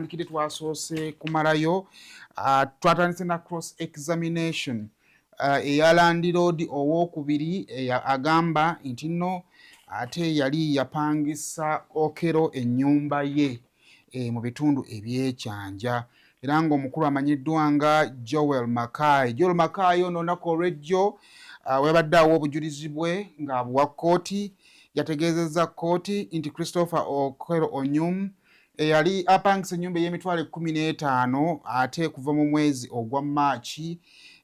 Kiti twasoose kumalayo twatandise na cross examination eya landlord owookubiri agamba nti nno ate yali yapangisa Okello ennyumba ye mu bitundu ebyekyanja era ng'omukulu amanyiddwa nga Joel Mackay. Joel Mackay ono olunaku olw'ejjo webadde awa obujulizi bwe ng'abuwa kkooti. Yategeezezza kkooti nti Christopher Okello Onyum eyali apangisa ennyumba ey'emitwalo 15 ate kuva mu mwezi ogwa Maaci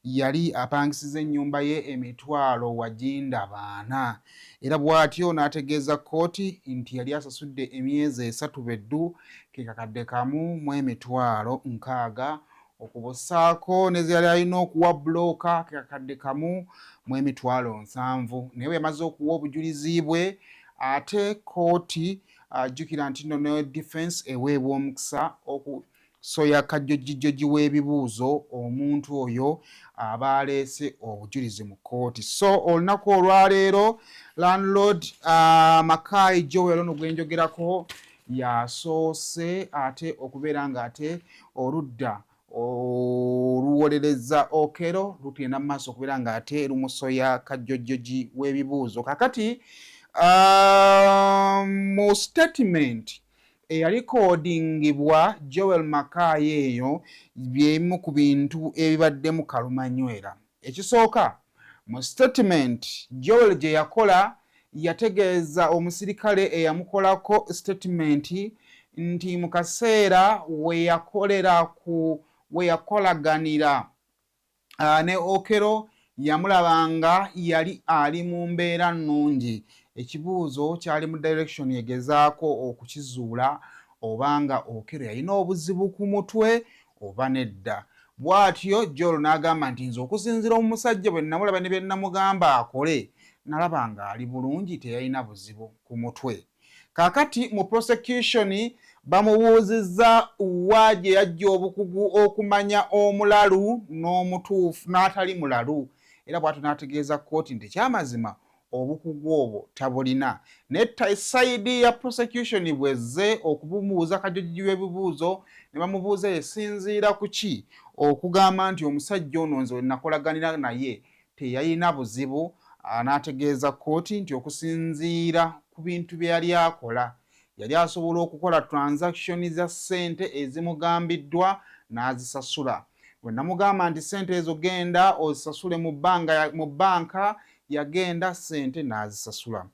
yali apangisiza ennyumba ye emitwalo wajinda 40 era bw'atyo n'ategeeza kkooti nti yali asasudde emyezi 3 beddu ke kakadde kamu mu emitwalo 60 okubusaako ne ze yali alina okuwa bbulooka ke kakadde kamu mu emitwalo 7 naye bwe yamaze okuwa obujulizi bwe ate kkooti ajjukira nti nno ne defense eweebwa omukisa okusoya kajjojjijjoji w'ebibuuzo omuntu oyo aba aleese obujulizi mu kkooti. So olunaku olwaleero landlord Mackay Joel ono gwe njogerako yasoose ate okubeera ng'ate oludda oluwolereza Okello lutenda mu maaso okubeera ng'ate lumusoya kajjojjoji w'ebibuuzo. Kakati mu statement eyalikodingibwa Joel Mackay eyo byemu ku bintu ebibaddemu kalumanywera. Ekisooka mu statement Joel gye yakola yategeeza omusirikale eyamukolako statement nti mu kaseera we yakolaganira ne Okello yamulabanga yali ali mu mbeera nnungi. Ekibuuzo kyali mu direction yegezaako okukizuula obanga Okello yalina obuzibu ku mutwe oba nedda. Bw'atyo Joel n'agamba nti nze okusinziira mu musajja bwe namulaba ne bye namugamba akole nalaba nga ali bulungi teyalina buzibu ku mutwe. Kaakati mu prosecution bamubuuzizza wa gye yajja obukugu okumanya omulalu n'omutuufu n'atali mulalu era bw'atyo n'ategeeza kkooti nti ekyamazima obukugu obwo tabulina. Naye sayidi ya prosecution bwezze okubumuuza kajjojji w'ebibuuzo ne bamubuuza esinziira ku ki okugamba nti omusajja ono nze we nakolaganira naye teyalina buzibu, n'ategeeza kkooti nti okusinziira ku bintu bye yali akola yali asobola okukola transaction za ssente ezimugambiddwa n'azisasula. Bwe namugamba nti ssente ezo genda ozisasule mu banka yagenda ssente n'azisasula.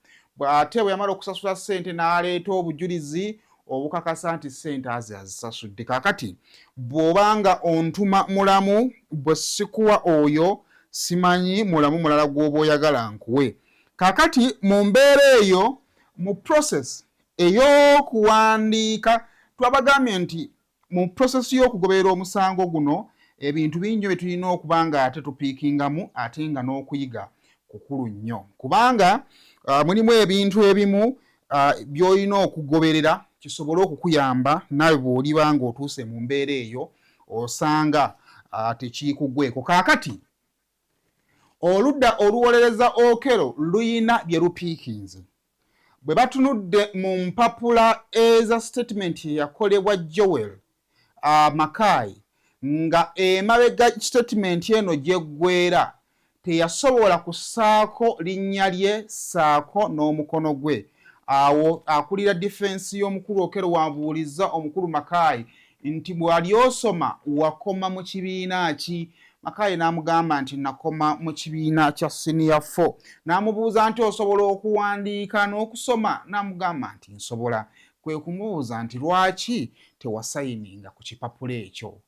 Ate bwe yamala okusasula ssente n'aleeta obujulizi obukakasa nti ssente azisasudde. Kaakati bw'obanga ontuma mulamu bwe sikuwa oyo simanyi mulamu mulala gw'oba oyagala nkuwe. Kaakati mu mbeera eyo mu process ey'okuwandiika twabagambye nti mu process y'okugoberera omusango guno ebintu bingi bye tulina okuba nga ate tupiikingamu ate nga n'okuyiga kukulu nnyo kubanga mulimu ebintu ebimu by'olina okugoberera kisobole okukuyamba nawe bw'oliba nga otuuse mu mbeera eyo osanga tekiikugweko. Kaakati oludda oluwolereza Okello luyina bye lupiikinze. Bwe batunudde mu mpapula eza statement yakolebwa Joel Mackay nga emabega statement eno gyeggweera teyasobola kussaako linnya lye ssaako n'omukono gwe. Awo akulira defense y'omukulu Okello wabuulizza omukulu Mackay nti bw'ali osoma wakoma mu kibiina ki? Mackay n'amugamba nti nakoma mu kibiina kya senior 4. N'amubuuza nti osobola okuwandiika n'okusoma? N'amugamba nti nsobola. Kwe kumubuuza nti lwaki tewasayininga ku kipapula ekyo?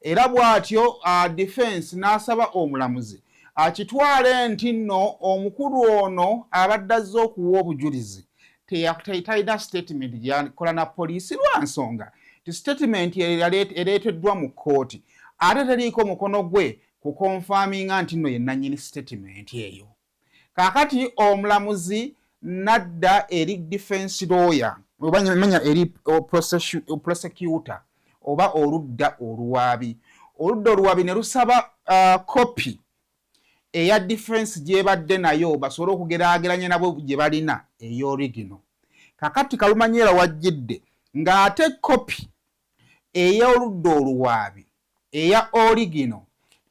Era bw'atyo defense n'asaba omulamuzi akitwale nti nno omukulu ono abadde azze okuwa obujulizi talina statement gyakola na poliisi lwa nsonga ti statement ereeteddwa mu kkooti ate teriiko mukono gwe ku confirminga nti nno ye nannyini statement eyo. Kaakati omulamuzi nadda eri defense lawyer obamanya eri prosecutor oba oludda oluwaabi. Oludda oluwaabi ne lusaba copy eya defense gyebadde nayo basobole okugeraageranya nabo gye balina ey'origino. Kakati kalumanyeera wajjidde ng'ate copy ey'oludda oluwaabi eya original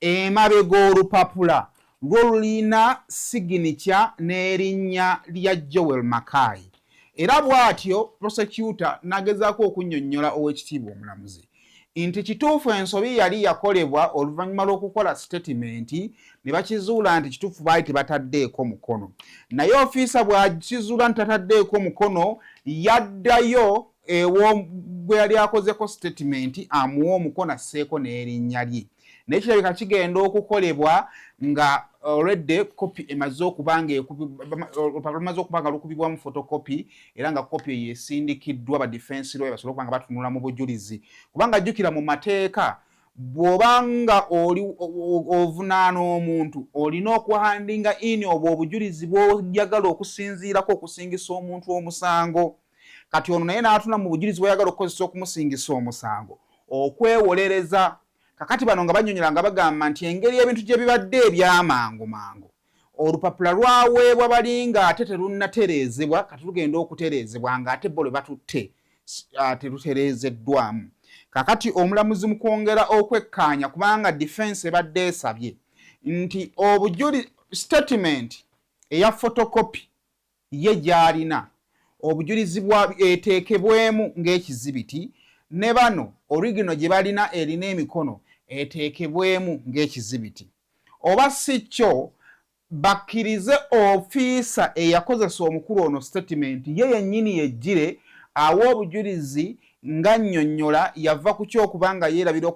emabega olupapula lwolulina signature n'erinnya lya Joel Mackay. Era bw'atyo prosecutor n'agezaako okunnyonnyola Oweekitiibwa Omulamuzi nti kituufu ensobi yali yakolebwa oluvannyuma lw'okukola statement ne bakizuula nti kituufu baali tebataddeeko mukono, naye ofiisa bw'akizuula nti tataddeeko mukono yaddayo bwe yali akozeko statement amuwa omukono asseeko n'erinnya lye, naye kirabika kigenda okukolebwa nga already copy emaze okuba nga lukubibwamu photocopy era nga copy eyo esindikiddwa ba defense lawyer basobole okuba nga batunula mu bujulizi, kubanga jjukira mu mateeka bw'obanga oli ovunaana omuntu olina okuhandinga in obwo obujulizi bw'oyagala okusinziirako okusingisa omuntu omusango. Kati ono naye n'atuna mu bujulizi bw'oyagala okukozesa okumusingisa omusango okwewolereza. Kakati bano nga bannyonnyola nga bagamba nti engeri ebintu gye bibadde ebyamangu mangu olupapula lwaweebwa balinga ate terunnatereezebwa, kati lugenda okutereezebwa nga ate bo lwe batutte terutereezeddwamu. Kakati omulamuzi mu kwongera okwekkaanya kubanga defense ebadde esabye nti statement eya photocopy ye gy'alina obujulizi eteekebwemu ng'ekizibiti ne bano original gye balina erina emikono eteekebwemu ng'ekizibiti, oba si kyo bakkirize ofiisa eyakozesa omukulu ono statement ye yennyini yejjire awa obujulizi nga nnyonnyola yava ku kyokubanga yeerabira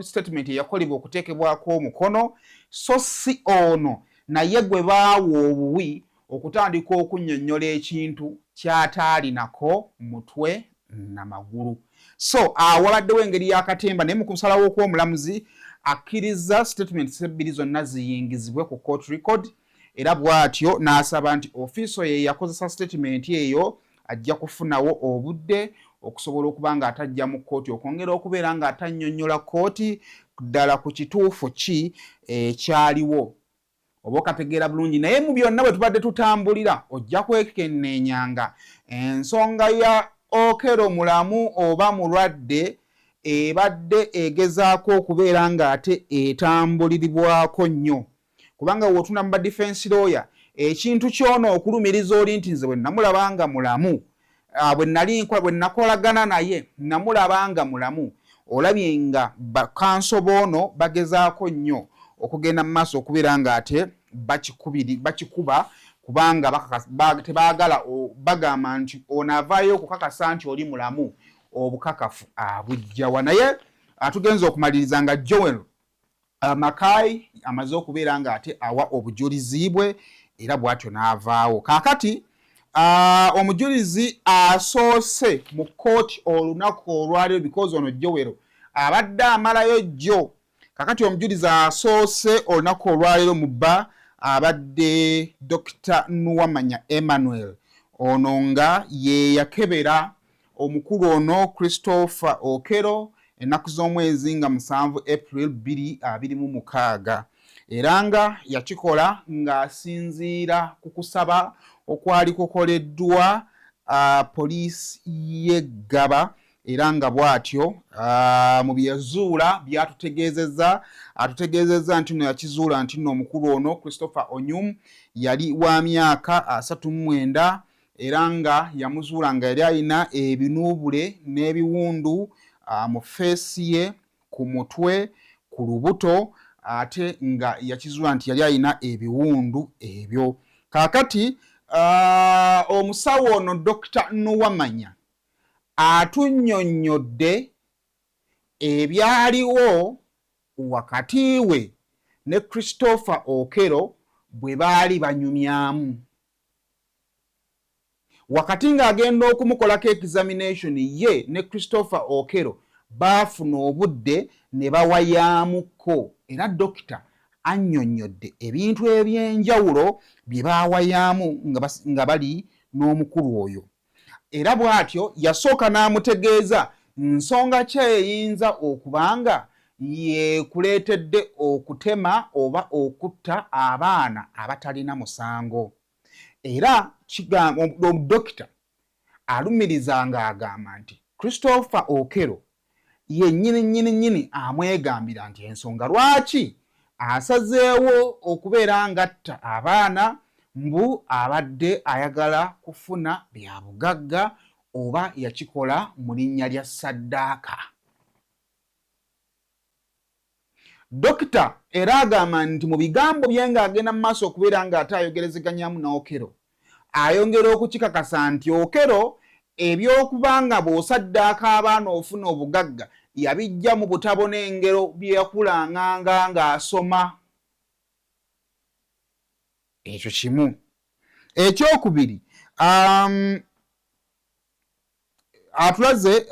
statement eyakolebwa okuteekebwako omukono, so si ono naye gwe baawa obuwi okutandika okunnyonnyola ekintu ky'ataalinako mutwe na magulu. So wabaddewo engeri y'akatemba naye mu kusalawo okw'omulamuzi akkiriza statement ebbiri zonna ziyingizibwe ku court record, era bw'atyo n'asaba nti ofiiso ye yakozesa statement eyo ajja kufunawo obudde okusobola okuba nga atajja mu kkooti okwongera okubeera nga atannyonnyola kkooti ddala ku kituufu ki ekyaliwo. Oba okategeera bulungi, naye mu byonna bwe tubadde tutambulira ojja kwekenneenyanga ensonga ya Okello mulamu oba mulwadde ebadde egezaako okubeera nga ate etambulirirwako nnyo, kubanga wotuna mu ba defense lawyer ekintu kyono okulumiriza oli nti nze bwe namulabanga mulamu bwe nakolagana naye namulabanga mulamu, olabye nga bakanso boono bagezaako nnyo okugenda mu maaso okubeera nga ate bakikuba kubanga tebaagala bagamba nti onaavaayo okukakasa nti oli mulamu obukakafu abujjawa. Naye tugenza okumaliriza nga Joel Mackay amaze okubeera nga ate awa obujulizi bwe era bw'atyo n'avaawo. Kaakati omujulizi asoose mu kkooti olunaku olwaliro because ono Joel abadde amalayo jjo. Kaakati omujulizi asoose olunaku olwaliro mu bba abadde Dr. Nuwamanya Emmanuel, ono nga ye yakebera omukulu ono Christopher Okello ennaku z'omwezi nga 7 April 2026, era nga yakikola ng'asinziira ku kusaba okwali kukoleddwa poliisi y'eggaba, era nga bw'atyo mu byezuula atutegeezezza nti no yakizuula nti nno omukulu ono Christopher Onyum yali wa myaka 39 era nga yamuzuula nga yali alina ebinuubule n'ebiwundu mu feesi ye, ku mutwe, ku lubuto, ate nga yakizuula nti yali alina ebiwundu ebyo. Kaakati omusawo ono Dr. Nuwamanya atunnyonnyodde ebyaliwo wakati we ne Christopher Okello bwe baali banyumyamu. Wakati ng'agenda okumukolako examination ye ne Christopher Okello baafuna obudde ne bawayaamuko, era dokita annyonnyodde ebintu eby'enjawulo bye baawayaamu nga bali n'omukulu oyo. Era bw'atyo yasooka n'amutegeeza nsonga ki eyinza okubanga yekuleetedde okutema oba okutta abaana abatalina musango. Era omudokita alumiriza ng'agamba nti Christopher Okello ye nyini amwegambira nti ensonga lwaki asazeewo okubeera ngatta abaana mbu abadde ayagala kufuna bya bugagga oba yakikola mu linnya lya ssaddaaka. Dokita era agamba nti mu bigambo bye ng'agenda mu maaso okubeera ng'ate ayogerezeganyamu ne Okello, ayongera okukikakasa nti Okello ebyokuba nga bw'osaddaaka abaana ofuna obugagga yabijja mu butabo n'engero bye yakulanganga ng'asoma. Ekyo kimu. Ekyokubiri, atulaze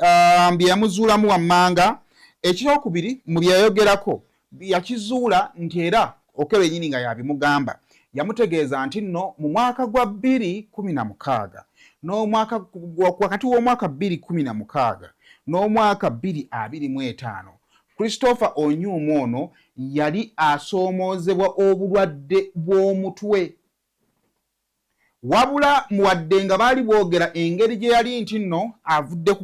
bye yamuzuulamu wammanga. Ekyokubiri mu bye yayogerako yakizuula nti era Okello yennyini nga yabimugamba, yamutegeeza nti nno mu mwaka gwa 2016 wakati w'omwaka 2016 n'omwaka 2025 Christopher Onyuma ono yali asoomoozebwa obulwadde bw'omutwe. Wabula muwadde nga baali boogera engeri gye yali nti nno avudde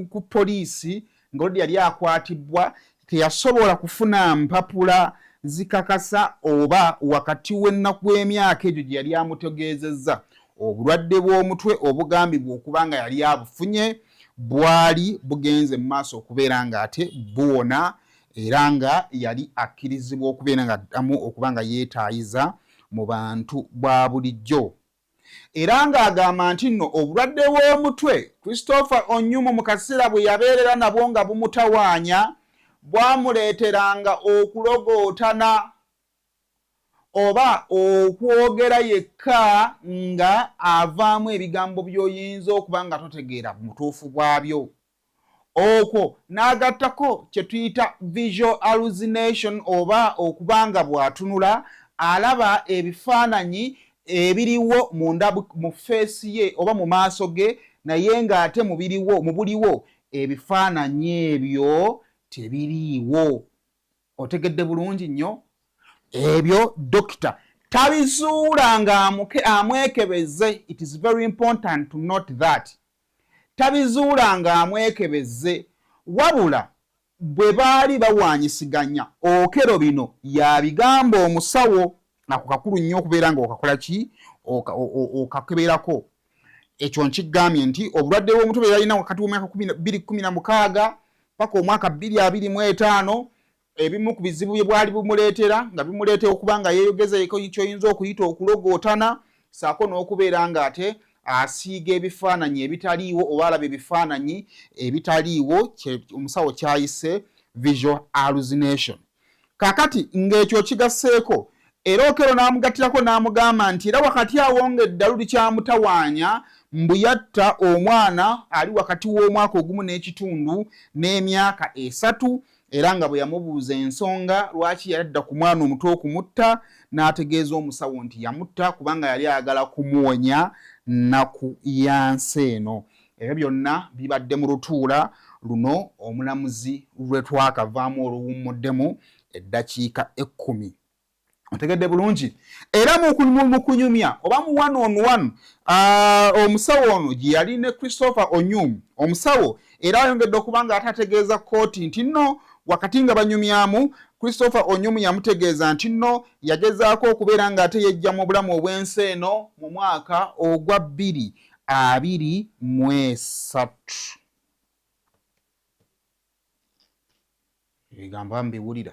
ku poliisi ng'oludde yali akwatibbwa, teyasobola kufuna mpapula zikakasa oba wakati w'ennaku w'emyaka egyo gye yali amutegeezezza obulwadde bw'omutwe obugambibwa okuba nga yali abufunye bwali bugenze mu maaso okubeera ng'ate buwona, era nga yali akkirizibwa okubeera nga addamu okuba nga yeetaayiza mu bantu bwa bulijjo. Era ng'agamba nti nno obulwadde bw'omutwe Christopher Onyuma mu kaseera bwe yabeerera nabwo nga bumutawaanya bwamuleeteranga okulogootana oba okwogera yekka nga avaamu ebigambo by'oyinza okuba nga totegeera butuufu bwabyo. Okwo n'agattako kye tuyita visual hallucination oba okuba nga bw'atunula alaba ebifaananyi ebiriwo mu feesi ye oba mu maaso ge, naye ng'ate mu buliwo ebifaananyi ebyo tebiriiwo. Otegedde bulungi nnyo? Ebyo dokita tabizuula nga amwekebezze. It is very important to note that. Tabizuula nga amwekebezze, wabula bwe baali bawaanyisiganya Okello bino yabigamba omusawo. Ako kakulu nnyo okubeera nga okakola ki okakeberako. Ekyo nkigambye nti obulwadde bw'omutwe bwe yalina wakati w'omwaka 2016 paka omwaka 2025 ebimu ku bizibu bye bwali bumuleetera nga bimuleetera okuba nga yeeyogezeko kyoyinza okuyita okulogootana, saako n'okubeera ng'ate asiiga ebifaananyi ebitaliiwo oba alaba ebifaananyi ebitaliiwo, omusawo kyayise visual hallucination. Kaakati ng'ekyo kigasseeko era Okello n'amugattirako n'amugamba nti era wakati awo ng'eddalu likyamutawaanya mbu yatta omwana ali wakati w'omwaka ogumu n'ekitundu n'emyaka 3, era nga bwe yamubuuza ensonga lwaki yadda ku mwana omuto okumutta n'ategeeza omusawo nti yamutta kubanga yali ayagala kumuwonya nnaku yansi eno. Ebyo byonna bibadde mu lutuula luno omulamuzi lwe twakavaamu oluwummuddemu eddakiika 10. Otegedde bulungi? Era mu kunyumya oba mu 1-on-1 omusawo ono gye yali ne Christopher Onyuma, omusawo era ayongedde okuba nga atategeeza kkooti nti nno wakati nga banyumyamu Christopher Onyuma yamutegeeza nti nno yagezaako okubeera ng'ate yejja mu bulamu obw'ensi eno mu mwaka ogwa 2023. Ebigambo mbiwulira.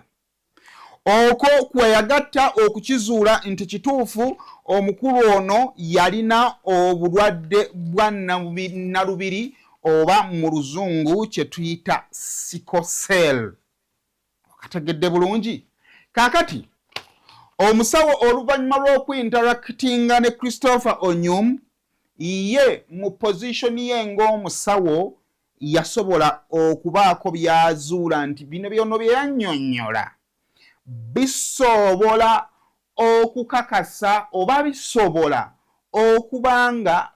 Okwo kwe yagatta okukizuula nti kituufu omukulu ono yalina obulwadde bwa nnalubiri oba mu luzungu kye tuyita sickle cell. Okategedde bulungi? Kaakati omusawo oluvannyuma lw'okuinteractinga ne Christopher Onyuma, ye mu pozishoni ye ng'omusawo yasobola okubaako byazuula nti bino byono bye yannyonnyola bisobola okukakasa oba bisobola okuba nga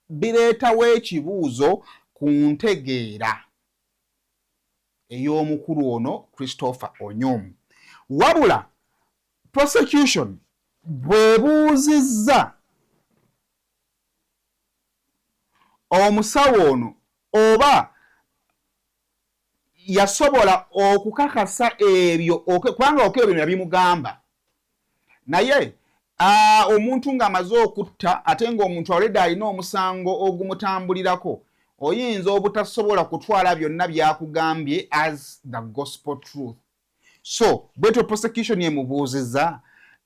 bireetawo ekibuuzo ku ntegeera ey'omukulu ono Christopher Onyuma. Wabula prosecution bwebuuzizza omusawo ono oba yasobola okukakasa ebyo kubanga Okello bino yabimugamba naye omuntu ng'amaze okutta ate ng'omuntu already alina omusango ogumutambulirako oyinza obutasobola kutwala byonna byakugambye as the gospel truth. So bwetyo prosecution yemubuuziza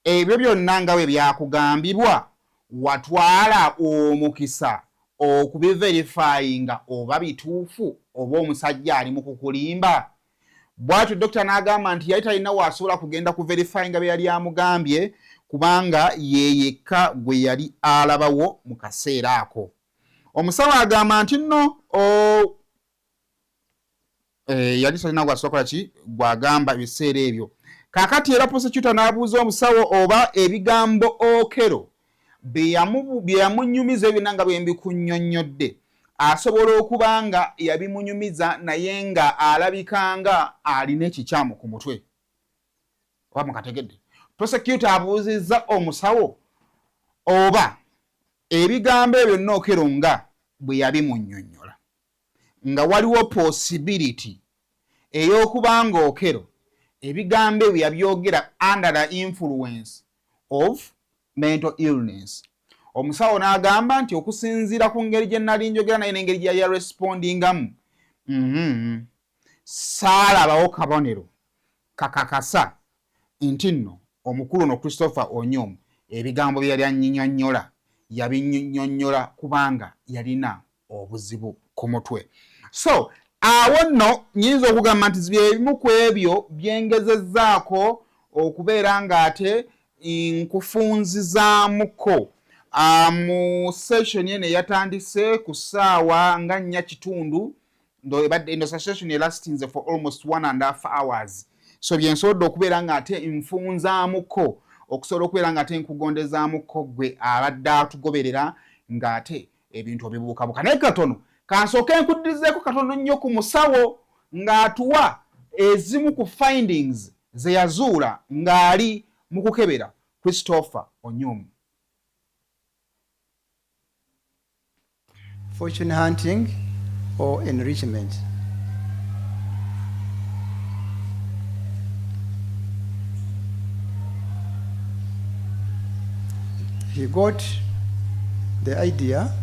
ebyo byonna nga bwe byakugambibwa watwala omukisa okubiverifyinga oba bituufu oba omusajja ali mu kukulimba. Bwatyo Dr. n'agamba nti yali talina waasobola kugenda kuverifyinga bye yali amugambye kubanga yeyekka gwe yali alabawo mu kaseera ako. Omusawo agamba nti nno yali talina gwasobola ki gwagamba ebiseera ebyo. Kaakati era prosecutor n'abuuza omusawo oba ebigambo Okello bye yamunyumiza byonna nga bwe mbikunnyonnyodde asobola okuba nga yabimunyumiza naye nga alabikanga alina ekikyamu ku mutwe. Oba mukategedde. Prosecutor abuuzizza omusawo oba ebigambo ebyo byonna Okello nga bwe yabimunnyonnyola nga waliwo possibility ey'okubanga Okello ebigambo ebyo yabyogera under the influence of mental illness. Omusawo n'agamba nti okusinziira ku ngeri gye nali njogera naye n'engeri gye yali respondingamu saalabawo kabonero kakakasa nti nno omukulu no Christopher Onyom ebigambo bye yali annyonnyola yabinnyonnyola kubanga yalina obuzibu ku mutwe. So awo nno nyinza okugamba nti byebimu ku ebyo byengezezzaako okubeera ng'ate nkufunzizaamuko mu session eno eyatandise ku ssaawa nga 4:30 eno session elastinze for almost 1.5 hours. So byensobodde okubeera ng'ate nfunzaamuko okusobola okubeera ng'ate nkugondezaamuko gwe abadde atugoberera ng'ate ebintu obibuukabuuka. Naye katono kansooke nkuddirizeeko katono nnyo ku musawo ng'atuwa ezimu ku findings ze yazuula ng'ali mu kukebera Christopher Onyom. Fortune hunting or enrichment. He got the idea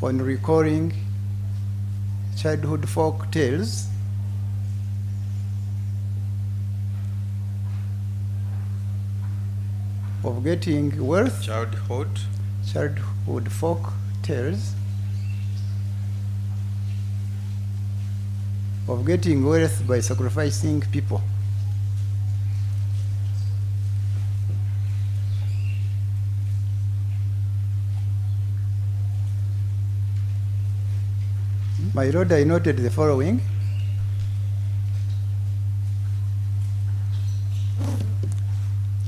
on recalling childhood folk tales of getting wealth. Childhood folk tales of getting wealth by sacrificing people. My Lord, I noted the following.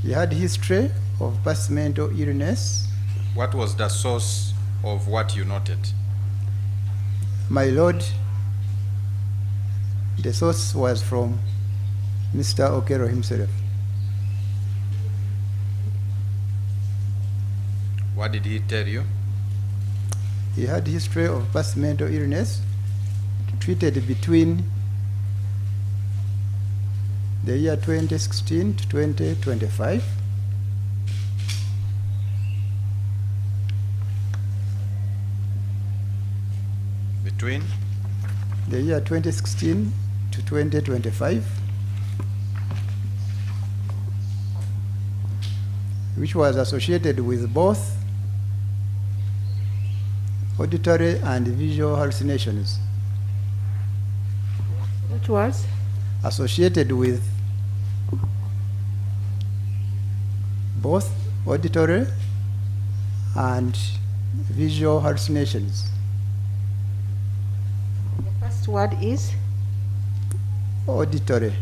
He had history of past mental illness. What was the source of what you noted? My Lord, the source was from Mr. Okello himself. What did he tell you? He had history of past mental illness treated between the year 2016 to 2025. Between? The year 2016 to 2025, which was associated with both auditory and visual hallucinations. It was associated with both auditory and visual hallucinations. the first word is Auditory.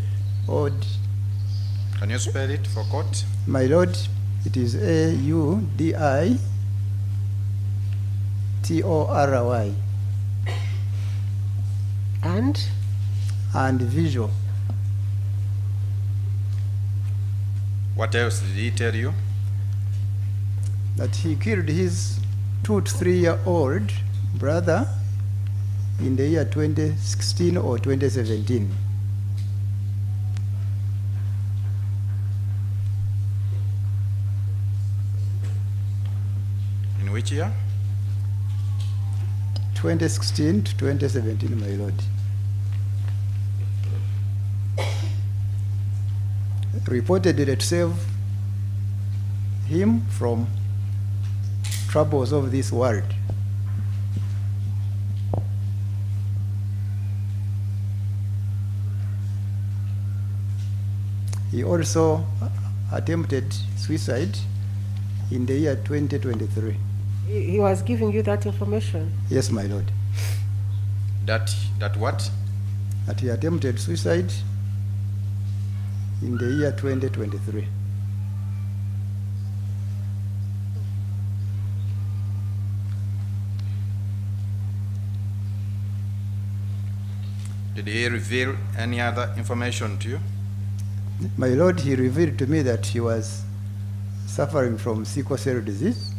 Can you spell it for court? My Lord, it is AUDITORY. And visual. What else did he tell you? That he killed his 2 to 3 year old brother in the year 2016 or 2017. In which year? 2016 to 2017, my lord. Reportedly to save him from troubles of this world. He also attempted suicide in the year 2023. He was giving you that information. Yes, my lord. That what? That he attempted suicide in the year 2023. Did he reveal any other information to you? My lord, he revealed to me that he was suffering from sickle cell disease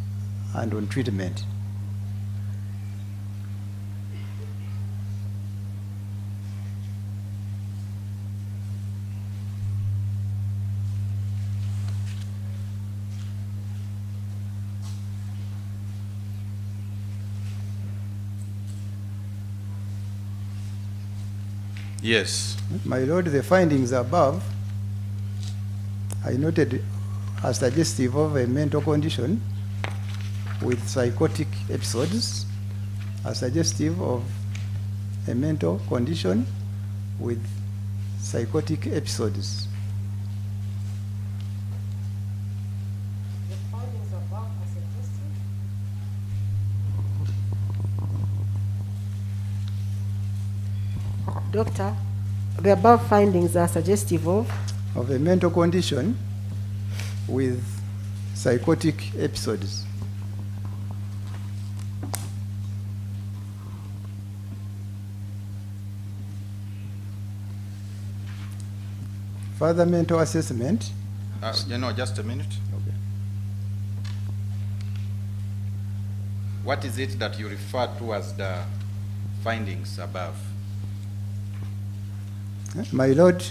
and on treatment. Yes. My lord, the findings above I noted are suggestive of a mental condition with psychotic episodes, are suggestive of a mental condition with psychotic episodes. The findings above are suggestive. Doctor, the above findings are suggestive of A mental condition with psychotic episodes. Further mental assessment. Just a minute. Okay. What is it that you refer to as the findings above? My lord,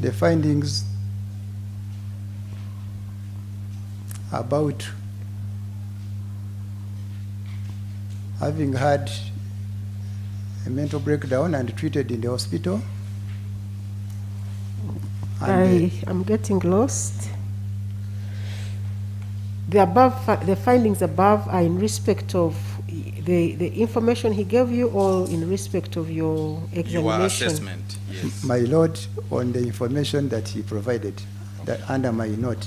the findings about having had a mental breakdown and treated in the hospital. I am getting lost. The findings above are in respect of the information he gave you, or in respect of your examination? Your assessment, yes. My lord, on the information that he provided, that under my note.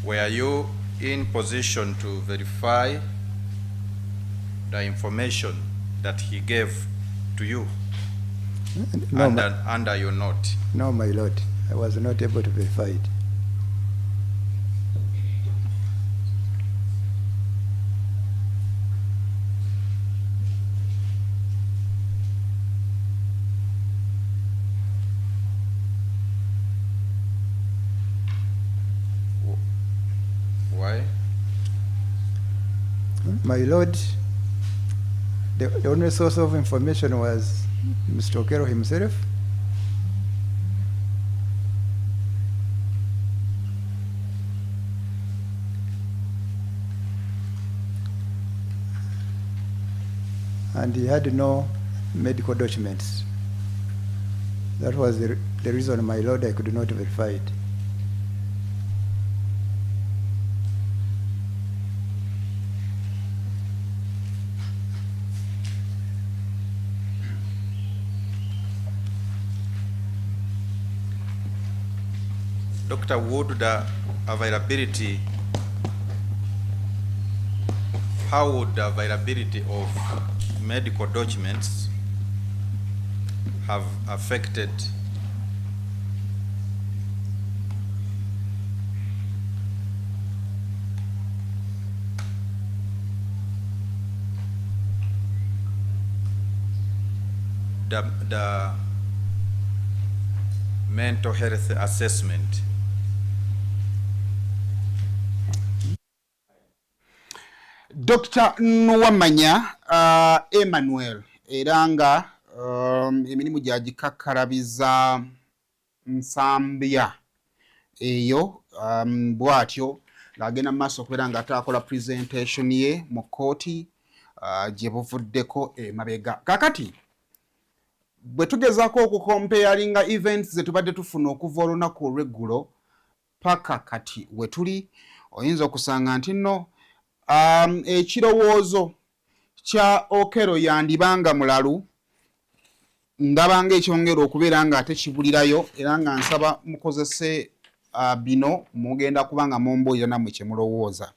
Were you in position to verify the information that he gave to you No, under your note? no, my lord, I was not able to verify it. Why? My lord, the only source of information was Mr. Okello himself. And he had no medical documents. That was the reason, my lord, I could not verify it. Dr. Wood, the availability, how would the availability of medical documents have affected the mental health assessment. Dr. Nwamanya Emmanuel era nga emirimu gyagikakkalabiza nsambya eyo bw'atyo ng'agenda mu maaso okubeera ng'ate akola presentation ye mu kkooti gye buvuddeko emabega. Kakati bwe tugezaako okukompeyalinga events ze tubadde tufuna okuva olunaku olw'eggulo paka kati we tuli, oyinza okusanga nti nno ekirowoozo kya Okello yandibanga mulalu ndabanga ekyongera okubeera nga ate kibulirayo era nga nsaba mukozese bino mugenda kubanga mumbuulira nammwe kye mulowooza.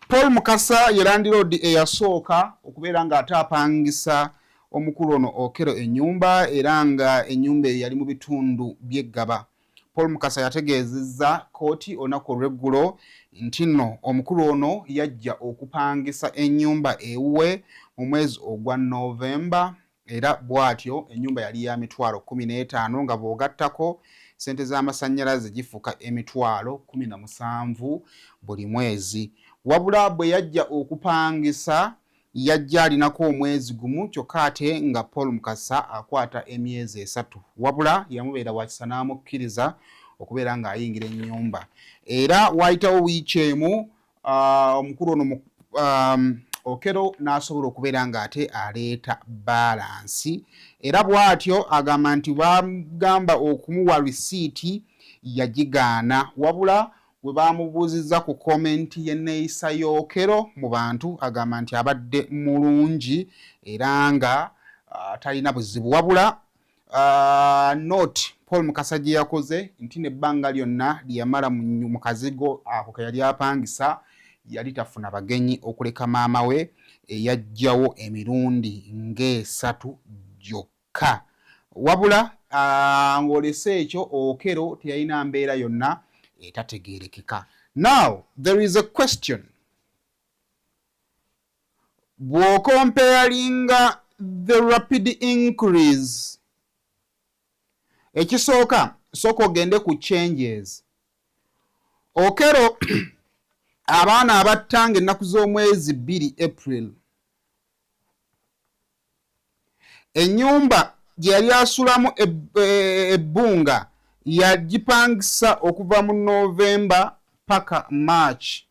Paul Mukasa ye landiroodi eyasooka okubeera nga ate apangisa omukulu ono Okello ennyumba era nga ennyumba eyo yali mu bitundu by'eggaba. Paul Mukasa yategeezezza kkooti olunaku olw'eggulo nti nno omukulu ono yajja okupangisa ennyumba ewuwe mu mwezi ogwa Novemba era bw'atyo ennyumba yali ya mitwalo 15 nga bw'ogattako ssente z'amasannyalaze gifuuka emitwalo 17 buli mwezi. Wabula bwe yajja okupangisa yajja alinako omwezi gumu kyokka ate nga Paul Mukasa akwata emyezi 3 wabula yamubeera wakisa n'amukkiriza okubeera ng'ayingira ennyumba era waayitawo wiiki emu omukulu ono Okello n'asobola okubeera ng'ate aleeta balansi era bw'atyo agamba nti bagamba okumuwa risiiti yagigaana wabula bwe bamubuuzizza ku komenti y'enneeyisa y'Okello mu bantu agamba nti abadde mulungi era nga talina buzibu wabula Paul Mukasa gye yakoze nti n'ebbanga lyonna lyamala mu kazigo ako ke yali apangisa yali tafuna bagenyi okuleka maama we eyajjawo emirundi ng'esatu gyokka wabula ng'olese ekyo Okello teyalina mbeera yonna etategeerekeka. Now there is a question. Bw'okompeyalinga the rapid increase ekisooka sooka ogende ku changes. Okello abaana abattanga ennaku z'omwezi 2 April ennyumba gye yali asulamu ebbunga yagipangisa okuva mu Novemba paka March.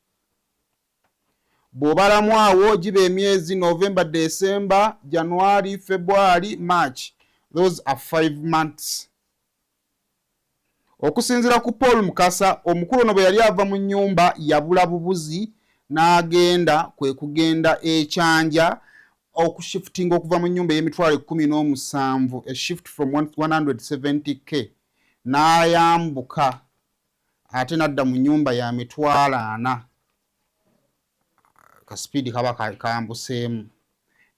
Bw'obalamu awo giba emyezi November, December, January, February, March. Those are 5 months. Okusinziira ku Paul Mukasa omukulu ono bwe yali ava mu nnyumba yabula bubuzi n'agenda kwe kugenda ekyanja okushiftinga okuva mu nnyumba y'emitwalo 17 a shift from 170k n'ayambuka ate n'adda mu nnyumba ya mitwalo 4 ka speed kaba kambuseemu.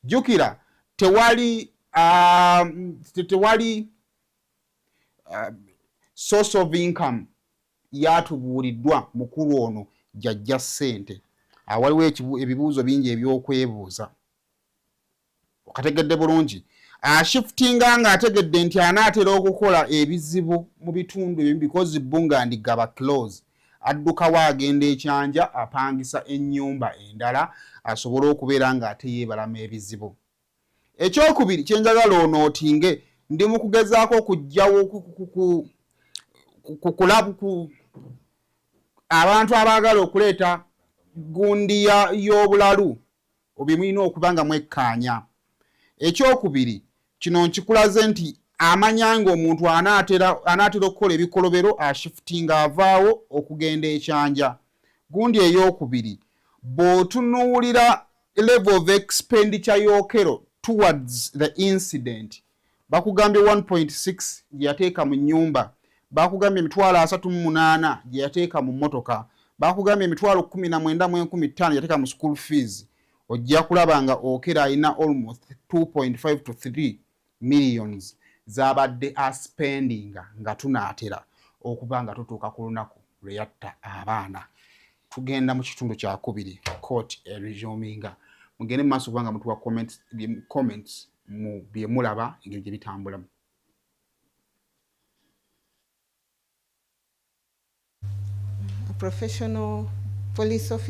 Jjukira tewali source of income yatubuuliddwa mukulu ono jjajja ssente. Waliwo ebibuuzo bingi eby'okwebuuza. Okategedde bulungi. Ashiftinga nga ategedde nti anaatera okukola ebizibu mu bitundu ebimu because bbunga ndigaba close. Addukawo agenda ekyanja apangisa ennyumba endala asobole okubeera ng'ate yeebalamu ebizibu. Ekyokubiri kyenjagala onootinge ndi mu kugezaako okuggyawo ku abantu abaagala okuleeta gundi y'obulalu obimulina okuba nga mwekkaanya. Ekyokubiri kino nkikulaze nti amanya ng'omuntu anaatera okukola ebikolobero ashifutinga avaawo okugenda ekyanja. Gundi ey'okubiri bw'otunuulira level of expenditure y'Okello towards the incident bakugambye 1.6 gye yateeka mu nnyumba, bakugambye emitwalo 38 gye yateeka mu mmotoka, bakugambye emitwalo 19,500 yateeka mu school fees. Ojja kulaba nga Okello alina almost 2.5 to 3 millions z'abadde aspendinga nga tunaatera okuba nga tutuuka ku lunaku lwe yatta abaana. Tugenda mu kitundu kya kubiri court eresuminga. Mugende mu maaso kubanga mutuwa comments mu bye mulaba engeri gye bitambulamu. A professional police officer